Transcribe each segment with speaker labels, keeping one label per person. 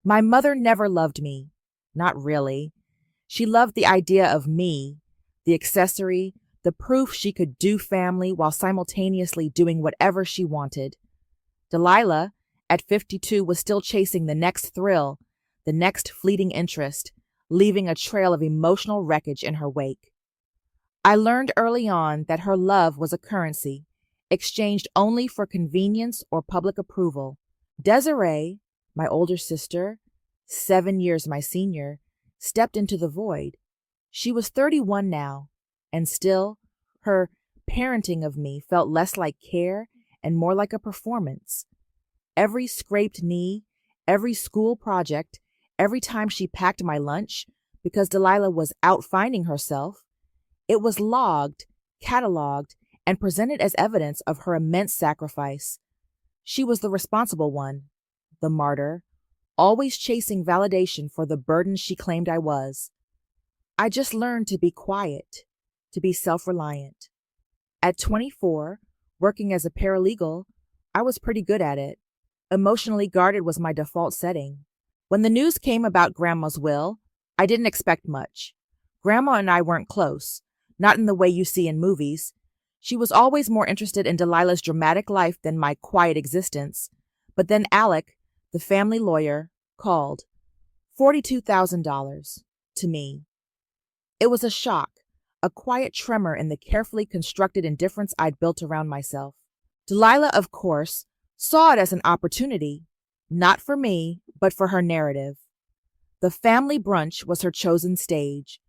Speaker 1: My mother never loved me. Not really. She loved the idea of me, the accessory, the proof she could do family while simultaneously doing whatever she wanted. Delilah, at 52, was still chasing the next thrill, the next fleeting interest, leaving a trail of emotional wreckage in her wake. I learned early on that her love was a currency, exchanged only for convenience or public approval. Desiree, my older sister, 7 years my senior, stepped into the void. She was 31 now, and still, her parenting of me felt less like care and more like a performance. Every scraped knee, every school project, every time she packed my lunch, because Delilah was out finding herself, it was logged, cataloged, and presented as evidence of her immense sacrifice. She was the responsible one, the martyr, always chasing validation for the burden she claimed I was. I just learned to be quiet, to be self-reliant. At 24, working as a paralegal, I was pretty good at it. Emotionally guarded was my default setting. When the news came about Grandma's will, I didn't expect much. Grandma and I weren't close, not in the way you see in movies. She was always more interested in Delilah's dramatic life than my quiet existence. But then Alec, the family lawyer, called. $42,000 to me. It was a shock, a quiet tremor in the carefully constructed indifference I'd built around myself. Delilah, of course, saw it as an opportunity, not for me, but for her narrative. The family brunch was her chosen stage.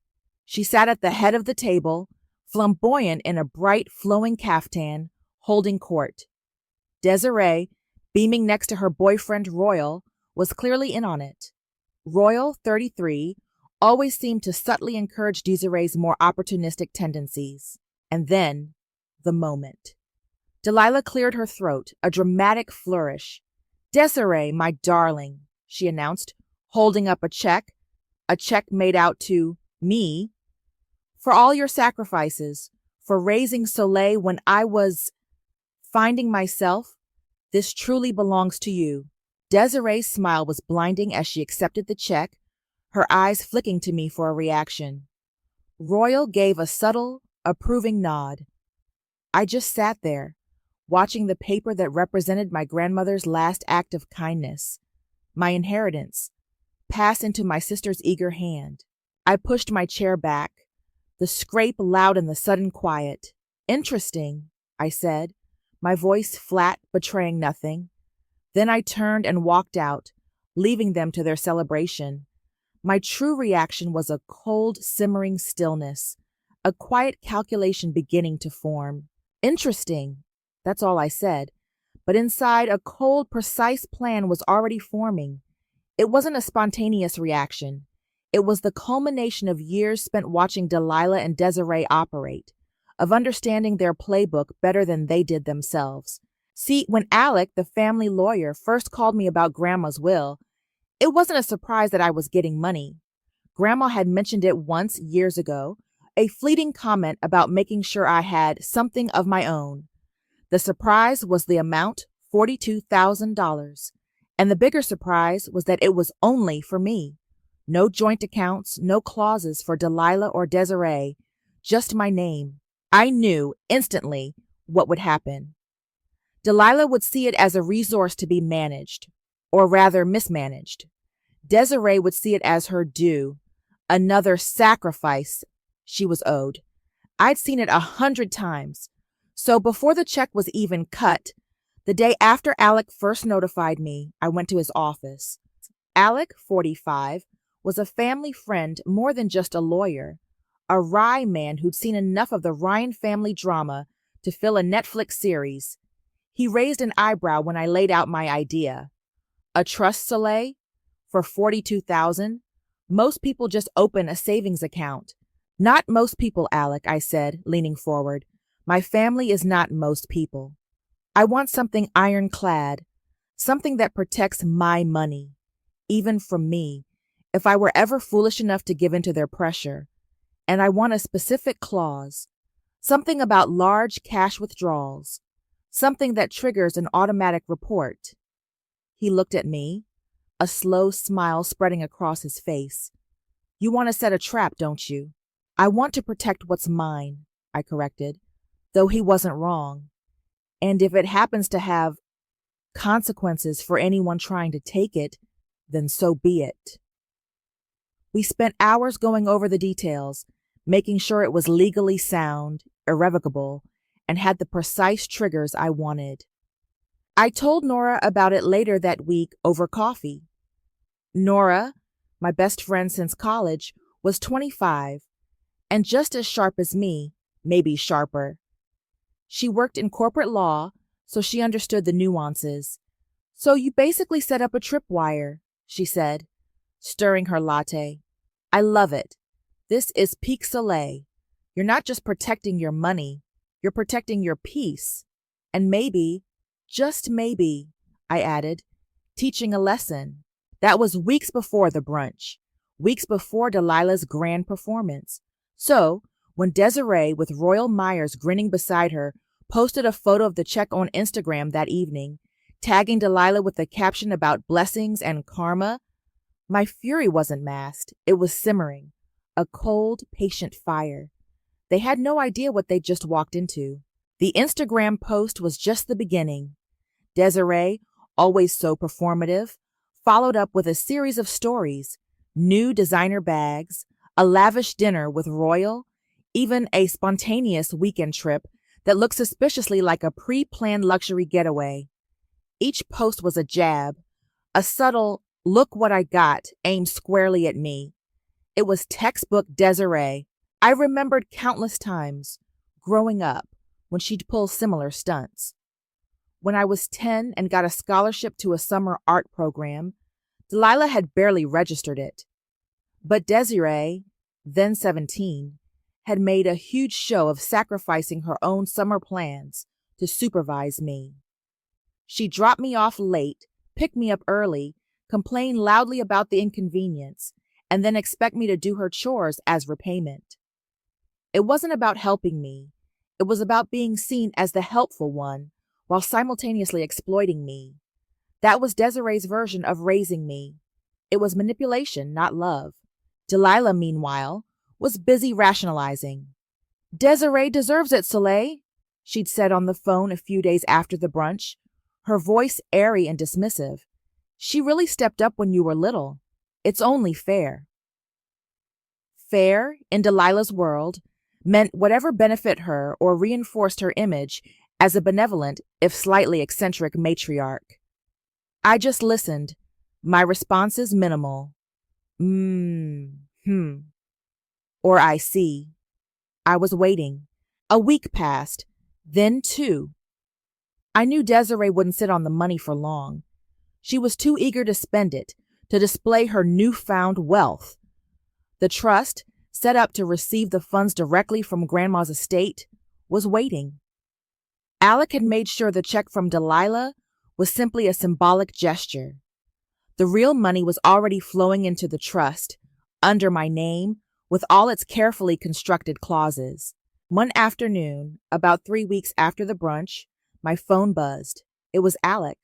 Speaker 1: She sat at the head of the table, flamboyant in a bright, flowing caftan, holding court. Desiree, beaming next to her boyfriend Royal, was clearly in on it. Royal, 33, always seemed to subtly encourage Desiree's more opportunistic tendencies. And then, the moment. Delilah cleared her throat, a dramatic flourish. "Desiree, my darling," she announced, holding up a check made out to me, "for all your sacrifices, for raising Soleil when I was finding myself, this truly belongs to you." Desiree's smile was blinding as she accepted the check, her eyes flicking to me for a reaction. Royal gave a subtle, approving nod. I just sat there, watching the paper that represented my grandmother's last act of kindness, my inheritance, pass into my sister's eager hand. I pushed my chair back, the scrape loud in the sudden quiet. "Interesting," I said, my voice flat, betraying nothing. Then I turned and walked out, leaving them to their celebration. My true reaction was a cold, simmering stillness, a quiet calculation beginning to form. "Interesting," that's all I said, but inside a cold, precise plan was already forming. It wasn't a spontaneous reaction. It was the culmination of years spent watching Delilah and Desiree operate, of understanding their playbook better than they did themselves. See, when Alec, the family lawyer, first called me about Grandma's will, it wasn't a surprise that I was getting money. Grandma had mentioned it once years ago, a fleeting comment about making sure I had something of my own. The surprise was the amount, $42,000. And the bigger surprise was that it was only for me. No joint accounts, no clauses for Delilah or Desiree, just my name. I knew instantly what would happen. Delilah would see it as a resource to be managed, or rather mismanaged. Desiree would see it as her due, another sacrifice she was owed. I'd seen it 100 times. So before the check was even cut, the day after Alec first notified me, I went to his office. Alec, 45, was a family friend more than just a lawyer, a wry man who'd seen enough of the Ryan family drama to fill a Netflix series. He raised an eyebrow when I laid out my idea. A trust, Soleil? For $42,000? Most people just open a savings account. Not most people, Alec, I said, leaning forward. My family is not most people. I want something ironclad, something that protects my money, even from me, if I were ever foolish enough to give in to their pressure. And I want a specific clause, something about large cash withdrawals, something that triggers an automatic report. He looked at me. a slow smile spreading across his face. You want to set a trap, don't you? I want to protect what's mine, I corrected, though he wasn't wrong. And if it happens to have consequences for anyone trying to take it, then so be it. We spent hours going over the details, making sure it was legally sound, irrevocable, and had the precise triggers I wanted. I told Nora about it later that week over coffee. Nora, my best friend since college, was 25 and just as sharp as me, maybe sharper. She worked in corporate law, so she understood the nuances. So you basically set up a tripwire, she said, stirring her latte. I love it. This is peak Soleil. You're not just protecting your money, you're protecting your peace. And maybe, just maybe, I added, teaching a lesson. That was weeks before the brunch, weeks before Delilah's grand performance. So, when Desiree, with Royal Myers grinning beside her, posted a photo of the check on Instagram that evening, tagging Delilah with a caption about blessings and karma, my fury wasn't masked. It was simmering, a cold, patient fire. They had no idea what they'd just walked into. The Instagram post was just the beginning. Desiree, always so performative, followed up with a series of stories, new designer bags, a lavish dinner with Royal, even a spontaneous weekend trip that looked suspiciously like a pre-planned luxury getaway. Each post was a jab, a subtle, look what I got, aimed squarely at me. It was textbook Desiree. I remembered countless times, growing up, when she'd pull similar stunts. When I was 10 and got a scholarship to a summer art program, Delilah had barely registered it. But Desiree, then 17, had made a huge show of sacrificing her own summer plans to supervise me. She dropped me off late, picked me up early, complained loudly about the inconvenience, and then expect me to do her chores as repayment. It wasn't about helping me. It was about being seen as the helpful one while simultaneously exploiting me. That was Desiree's version of raising me. It was manipulation, not love. Delilah, meanwhile, was busy rationalizing. Desiree deserves it, Soleil, she'd said on the phone a few days after the brunch, her voice airy and dismissive. She really stepped up when you were little. It's only fair. Fair, in Delilah's world, meant whatever benefit her or reinforced her image as a benevolent, if slightly eccentric matriarch. I just listened, my responses minimal. Or I see. I was waiting. A week passed, then 2. I knew Desiree wouldn't sit on the money for long. She was too eager to spend it, to display her newfound wealth. The trust, set up to receive the funds directly from Grandma's estate, was waiting. Alec had made sure the check from Delilah was simply a symbolic gesture. The real money was already flowing into the trust, under my name, with all its carefully constructed clauses. One afternoon, about 3 weeks after the brunch, my phone buzzed. It was Alec.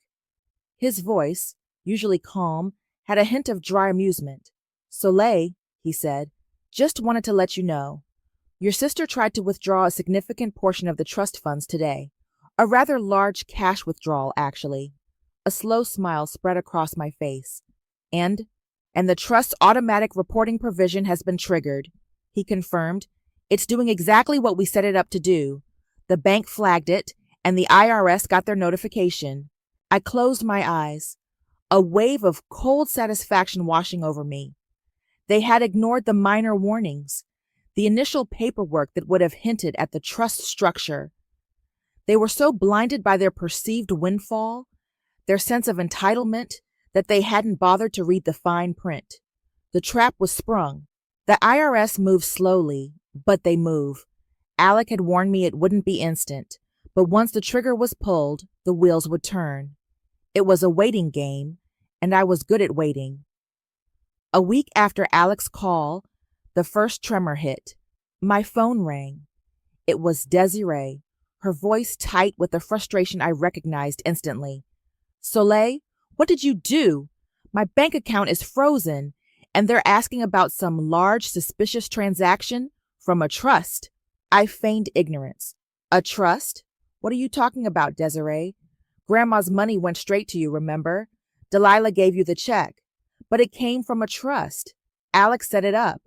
Speaker 1: His voice, usually calm, had a hint of dry amusement. Soleil, he said, just wanted to let you know. Your sister tried to withdraw a significant portion of the trust funds today. A rather large cash withdrawal, actually. A slow smile spread across my face. And the trust's automatic reporting provision has been triggered, he confirmed. It's doing exactly what we set it up to do. The bank flagged it, and the IRS got their notification. I closed my eyes, a wave of cold satisfaction washing over me. They had ignored the minor warnings, the initial paperwork that would have hinted at the trust structure. They were so blinded by their perceived windfall, their sense of entitlement, that they hadn't bothered to read the fine print. The trap was sprung. The IRS moves slowly, but they move. Alec had warned me it wouldn't be instant, but once the trigger was pulled, the wheels would turn. It was a waiting game, and I was good at waiting. A week after Alec's call, the first tremor hit. My phone rang. It was Desiree, her voice tight with the frustration I recognized instantly. Soleil, what did you do? My bank account is frozen, and they're asking about some large suspicious transaction from a trust. I feigned ignorance. A trust? What are you talking about, Desiree? Grandma's money went straight to you, remember? Delilah gave you the check. But it came from a trust. Alex set it up.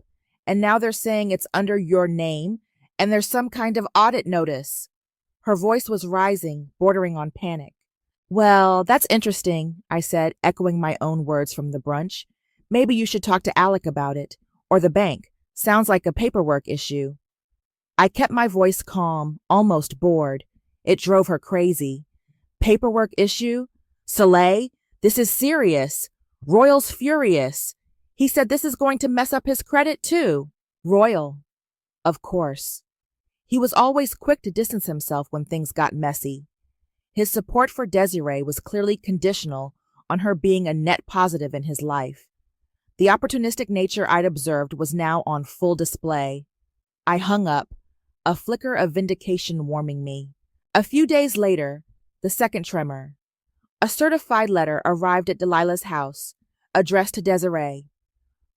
Speaker 1: And now they're saying it's under your name, and there's some kind of audit notice. Her voice was rising, bordering on panic. Well, that's interesting, I said, echoing my own words from the brunch. Maybe you should talk to Alec about it, or the bank. Sounds like a paperwork issue. I kept my voice calm, almost bored. It drove her crazy. Paperwork issue? Soleil, this is serious. Royal's furious. He said this is going to mess up his credit too. Royal. Of course. He was always quick to distance himself when things got messy. His support for Desiree was clearly conditional on her being a net positive in his life. The opportunistic nature I'd observed was now on full display. I hung up, a flicker of vindication warming me. A few days later, the second tremor. A certified letter arrived at Delilah's house, addressed to Desiree.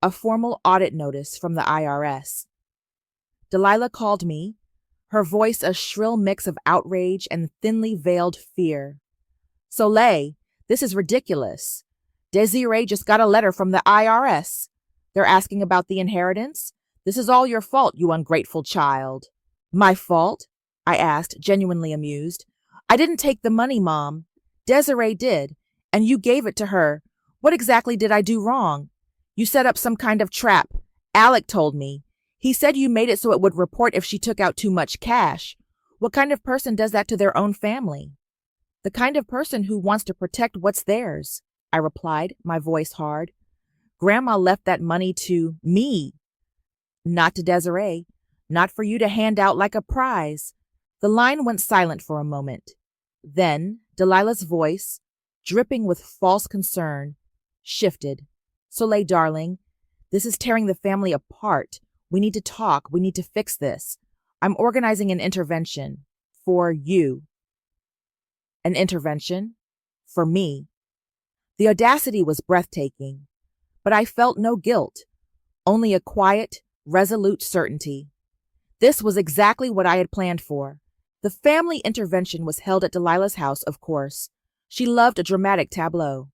Speaker 1: A formal audit notice from the IRS. Delilah called me, her voice a shrill mix of outrage and thinly veiled fear. Soleil, this is ridiculous. Desiree just got a letter from the IRS. They're asking about the inheritance. This is all your fault, you ungrateful child. My fault? I asked, genuinely amused. I didn't take the money, Mom. Desiree did, and you gave it to her. What exactly did I do wrong? You set up some kind of trap. Alec told me. He said you made it so it would report if she took out too much cash. What kind of person does that to their own family? The kind of person who wants to protect what's theirs, I replied, my voice hard. Grandma left that money to me. Not to Desiree. Not for you to hand out like a prize. The line went silent for a moment. Then Delilah's voice, dripping with false concern, shifted. Soleil, darling, this is tearing the family apart. We need to talk. We need to fix this. I'm organizing an intervention for you. An intervention? For me. The audacity was breathtaking, but I felt no guilt, only a quiet, resolute certainty. This was exactly what I had planned for. The family intervention was held at Delilah's house, of course. She loved a dramatic tableau.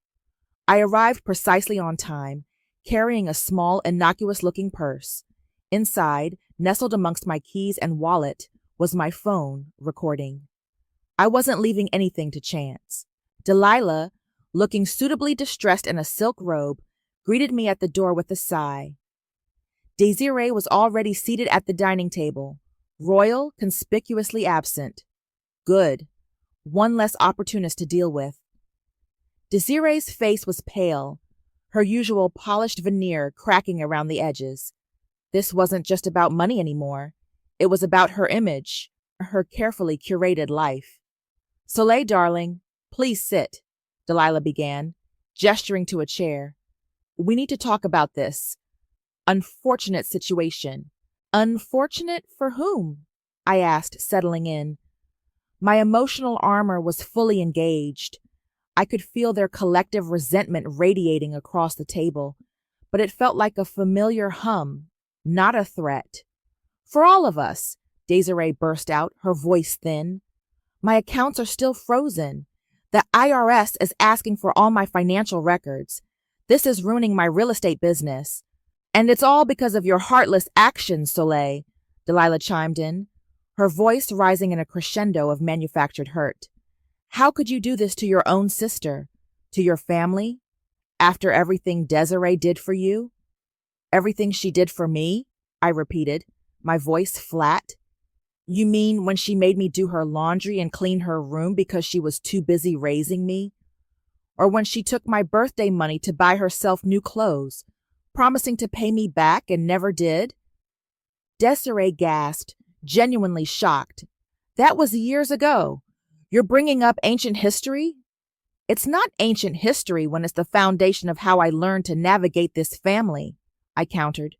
Speaker 1: I arrived precisely on time, carrying a small, innocuous-looking purse. Inside, nestled amongst my keys and wallet, was my phone recording. I wasn't leaving anything to chance. Delilah, looking suitably distressed in a silk robe, greeted me at the door with a sigh. Desiree was already seated at the dining table, Royal conspicuously absent. Good. One less opportunist to deal with. Desiree's face was pale, her usual polished veneer cracking around the edges. This wasn't just about money anymore. It was about her image, her carefully curated life. Soleil, darling, please sit, Delilah began, gesturing to a chair. We need to talk about this. Unfortunate situation. Unfortunate for whom? I asked, settling in. My emotional armor was fully engaged. I could feel their collective resentment radiating across the table, but it felt like a familiar hum, not a threat. For all of us, Desiree burst out, her voice thin. My accounts are still frozen. The IRS is asking for all my financial records. This is ruining my real estate business. And it's all because of your heartless actions, Soleil, Delilah chimed in, her voice rising in a crescendo of manufactured hurt. How could you do this to your own sister, to your family, after everything Desiree did for you? Everything she did for me? I repeated, my voice flat. You mean when she made me do her laundry and clean her room because she was too busy raising me? Or when she took my birthday money to buy herself new clothes, promising to pay me back and never did? Desiree gasped, genuinely shocked. That was years ago. You're bringing up ancient history? It's not ancient history when it's the foundation of how I learned to navigate this family, I countered.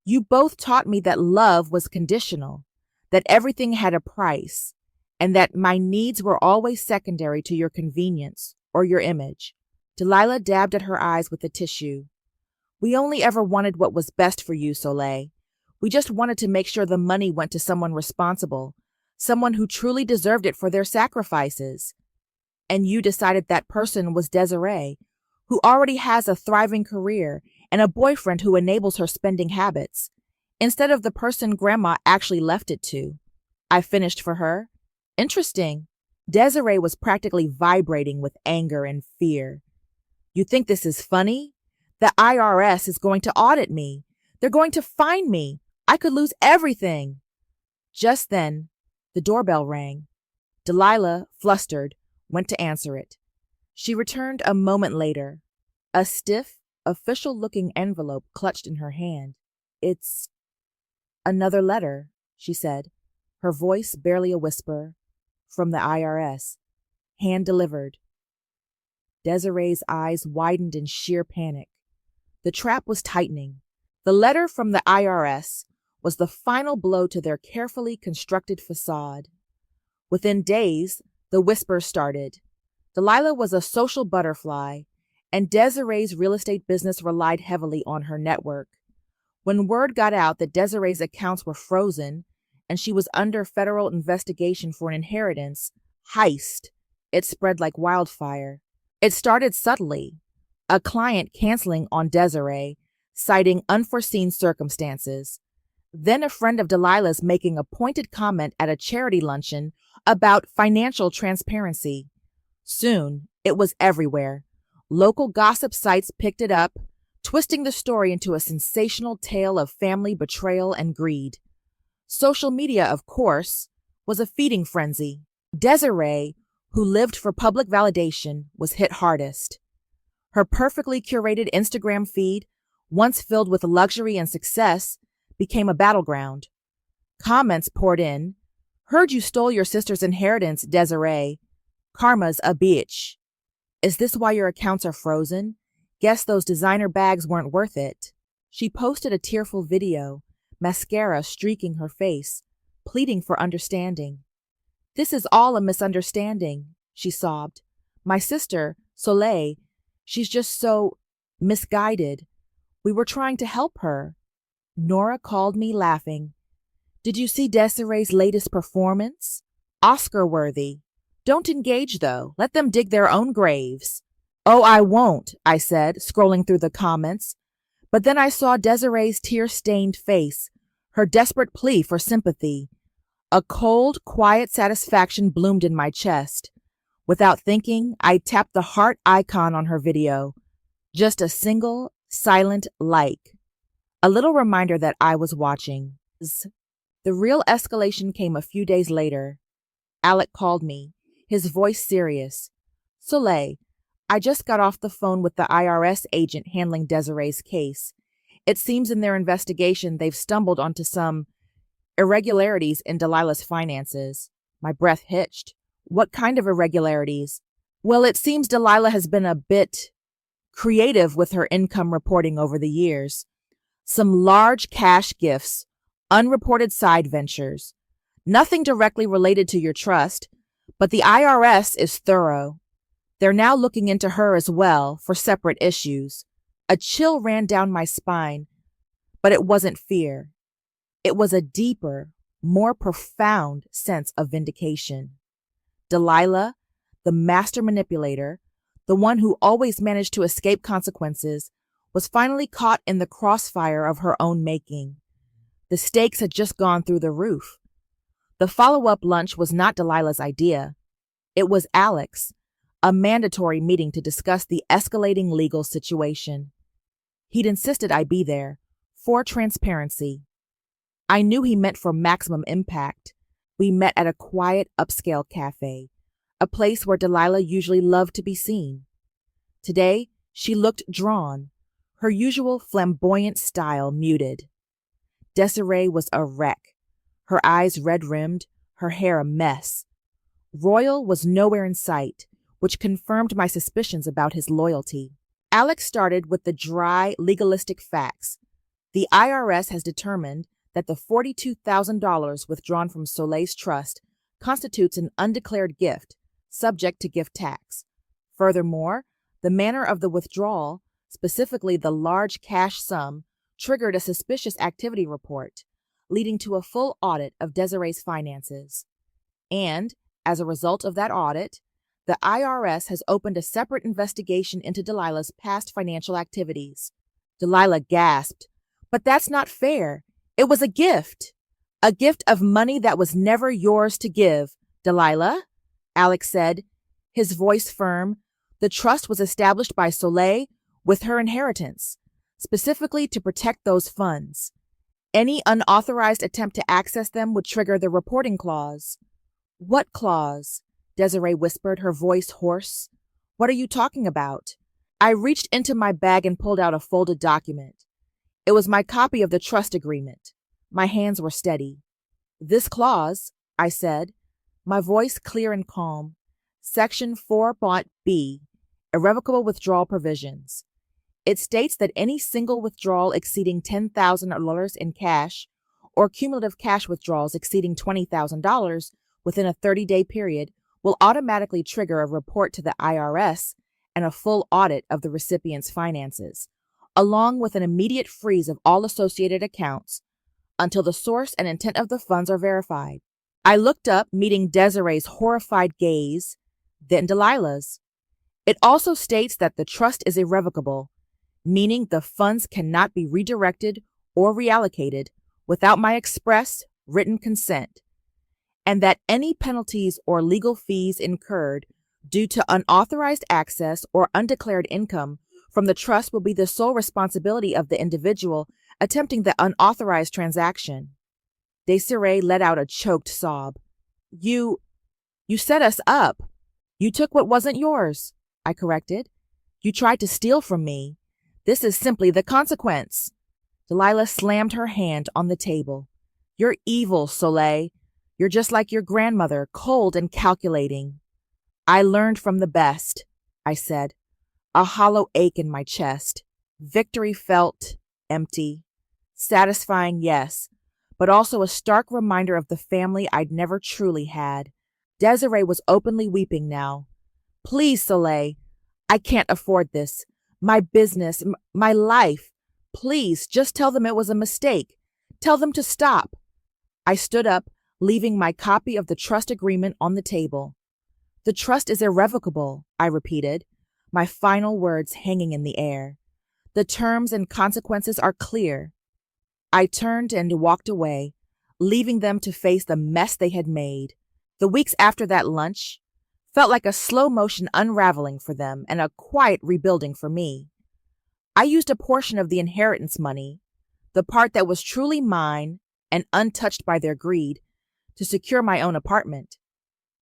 Speaker 1: You both taught me that love was conditional, that everything had a price, and that my needs were always secondary to your convenience or your image. Delilah dabbed at her eyes with the tissue. We only ever wanted what was best for you, Soleil. We just wanted to make sure the money went to someone responsible, someone who truly deserved it for their sacrifices. And you decided that person was Desiree, who already has a thriving career and a boyfriend who enables her spending habits, instead of the person Grandma actually left it to. I finished for her. Interesting. Desiree was practically vibrating with anger and fear. You think this is funny? The IRS is going to audit me. They're going to fine me. I could lose everything. Just then, the doorbell rang. Delilah, flustered, went to answer it. She returned a moment later, a stiff, official-looking envelope clutched in her hand. It's another letter, she said, her voice barely a whisper. From the IRS. Hand-delivered. Desiree's eyes widened in sheer panic. The trap was tightening. The letter from the IRS was the final blow to their carefully constructed facade. Within days, the whispers started. Delilah was a social butterfly, and Desiree's real estate business relied heavily on her network. When word got out that Desiree's accounts were frozen and she was under federal investigation for an inheritance heist, it spread like wildfire. It started subtly, a client canceling on Desiree, citing unforeseen circumstances. Then a friend of Delilah's making a pointed comment at a charity luncheon about financial transparency. Soon, it was everywhere. Local gossip sites picked it up, twisting the story into a sensational tale of family betrayal and greed. Social media, of course, was a feeding frenzy. Desiree, who lived for public validation, was hit hardest. Her perfectly curated Instagram feed, once filled with luxury and success, became a battleground. Comments poured in. Heard you stole your sister's inheritance, Desiree. Karma's a bitch. Is this why your accounts are frozen? Guess those designer bags weren't worth it. She posted a tearful video, mascara streaking her face, pleading for understanding. This is all a misunderstanding, she sobbed. My sister, Soleil, she's just so misguided. We were trying to help her. Nora called me laughing. Did you see Desiree's latest performance? Oscar-worthy. Don't engage, though. Let them dig their own graves. Oh, I won't, I said, scrolling through the comments. But then I saw Desiree's tear-stained face, her desperate plea for sympathy. A cold, quiet satisfaction bloomed in my chest. Without thinking, I tapped the heart icon on her video. Just a single, silent like. A little reminder that I was watching. The real escalation came a few days later. Alec called me, his voice serious. Soleil, I just got off the phone with the IRS agent handling Desiree's case. It seems in their investigation they've stumbled onto some irregularities in Delilah's finances. My breath hitched. What kind of irregularities? Well, it seems Delilah has been a bit creative with her income reporting over the years. Some large cash gifts, unreported side ventures. Nothing directly related to your trust, but the IRS is thorough. They're now looking into her as well for separate issues. A chill ran down my spine, but it wasn't fear. It was a deeper, more profound sense of vindication. Delilah, the master manipulator, the one who always managed to escape consequences, was finally caught in the crossfire of her own making. The stakes had just gone through the roof. The follow-up lunch was not Delilah's idea. It was Alec's, a mandatory meeting to discuss the escalating legal situation. He'd insisted I be there, for transparency. I knew he meant for maximum impact. We met at a quiet, upscale cafe, a place where Delilah usually loved to be seen. Today, she looked drawn, her usual flamboyant style muted. Desiree was a wreck, her eyes red-rimmed, her hair a mess. Royal was nowhere in sight, which confirmed my suspicions about his loyalty. Alex started with the dry, legalistic facts. The IRS has determined that the $42,000 withdrawn from Soleil's trust constitutes an undeclared gift, subject to gift tax. Furthermore, The manner of the withdrawal, specifically the large cash sum, triggered a suspicious activity report, leading to a full audit of Desiree's finances. And, as a result of that audit, the IRS has opened a separate investigation into Delilah's past financial activities. Delilah gasped, "But that's not fair. It was a gift. A gift of money that was never yours to give, Delilah," Alex said, his voice firm. "The trust was established by Soleil with her inheritance, specifically to protect those funds. Any unauthorized attempt to access them would trigger the reporting clause." "What clause?" Desiree whispered, her voice hoarse. "What are you talking about?" I reached into my bag and pulled out a folded document. It was my copy of the trust agreement. My hands were steady. "This clause," I said, my voice clear and calm. "Section 4.B, irrevocable withdrawal provisions. It states that any single withdrawal exceeding $10,000 in cash or cumulative cash withdrawals exceeding $20,000 within a 30-day period will automatically trigger a report to the IRS and a full audit of the recipient's finances, along with an immediate freeze of all associated accounts until the source and intent of the funds are verified." I looked up, meeting Desiree's horrified gaze, then Delilah's. "It also states that the trust is irrevocable, meaning the funds cannot be redirected or reallocated without my express written consent, and that any penalties or legal fees incurred due to unauthorized access or undeclared income from the trust will be the sole responsibility of the individual attempting the unauthorized transaction." Desiree let out a choked sob. You set us up. You took what wasn't yours," I corrected. "You tried to steal from me. This is simply the consequence." Delilah slammed her hand on the table. "You're evil, Soleil. You're just like your grandmother, cold and calculating." "I learned from the best," I said, a hollow ache in my chest. Victory felt empty. Satisfying, yes, but also a stark reminder of the family I'd never truly had. Desiree was openly weeping now. "Please, Soleil, I can't afford this. My business, my life. Please, just tell them it was a mistake. Tell them to stop." I stood up, leaving my copy of the trust agreement on the table. "The trust is irrevocable," I repeated, my final words hanging in the air. "The terms and consequences are clear." I turned and walked away, leaving them to face the mess they had made. The weeks after that lunch felt like a slow-motion unraveling for them and a quiet rebuilding for me. I used a portion of the inheritance money, the part that was truly mine and untouched by their greed, to secure my own apartment.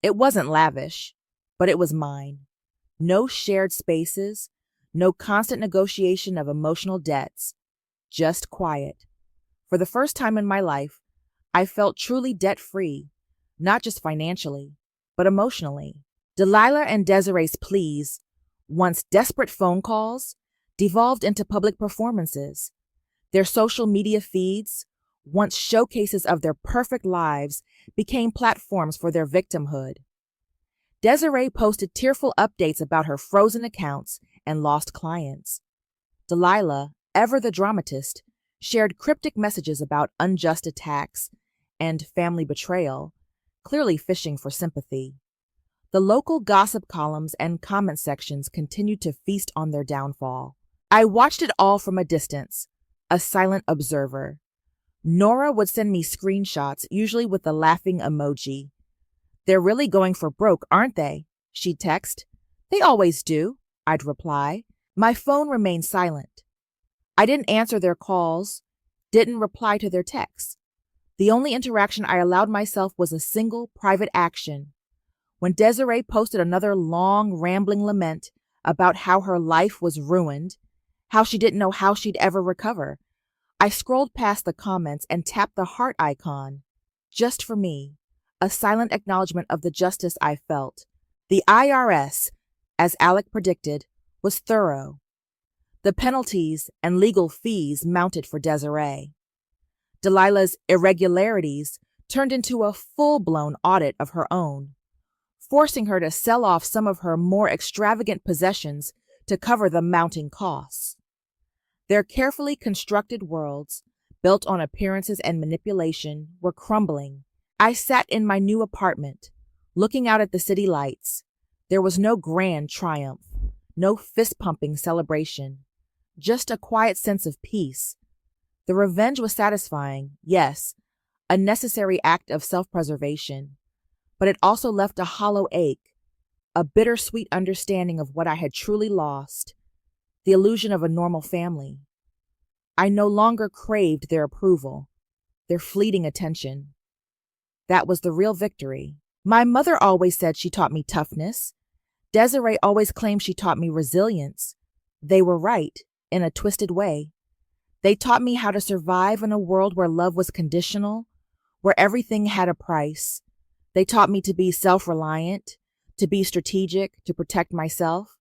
Speaker 1: It wasn't lavish, but it was mine. No shared spaces, no constant negotiation of emotional debts, just quiet. For the first time in my life, I felt truly debt-free, not just financially, but emotionally. Delilah and Desiree's pleas, once desperate phone calls, devolved into public performances. Their social media feeds, once showcases of their perfect lives, became platforms for their victimhood. Desiree posted tearful updates about her frozen accounts and lost clients. Delilah, ever the dramatist, shared cryptic messages about unjust attacks and family betrayal, clearly fishing for sympathy. The local gossip columns and comment sections continued to feast on their downfall. I watched it all from a distance, a silent observer. Nora would send me screenshots, usually with a laughing emoji. "They're really going for broke, aren't they?" she'd text. "They always do," I'd reply. My phone remained silent. I didn't answer their calls, didn't reply to their texts. The only interaction I allowed myself was a single private action. When Desiree posted another long, rambling lament about how her life was ruined, how she didn't know how she'd ever recover, I scrolled past the comments and tapped the heart icon. Just for me, a silent acknowledgement of the justice I felt. The IRS, as Alec predicted, was thorough. The penalties and legal fees mounted for Desiree. Delilah's irregularities turned into a full-blown audit of her own, forcing her to sell off some of her more extravagant possessions to cover the mounting costs. Their carefully constructed worlds, built on appearances and manipulation, were crumbling. I sat in my new apartment, looking out at the city lights. There was no grand triumph, no fist-pumping celebration, just a quiet sense of peace. The revenge was satisfying, yes, a necessary act of self-preservation, but it also left a hollow ache, a bittersweet understanding of what I had truly lost, the illusion of a normal family. I no longer craved their approval, their fleeting attention. That was the real victory. My mother always said she taught me toughness. Desiree always claimed she taught me resilience. They were right, in a twisted way. They taught me how to survive in a world where love was conditional, where everything had a price. They taught me to be self-reliant, to be strategic, to protect myself.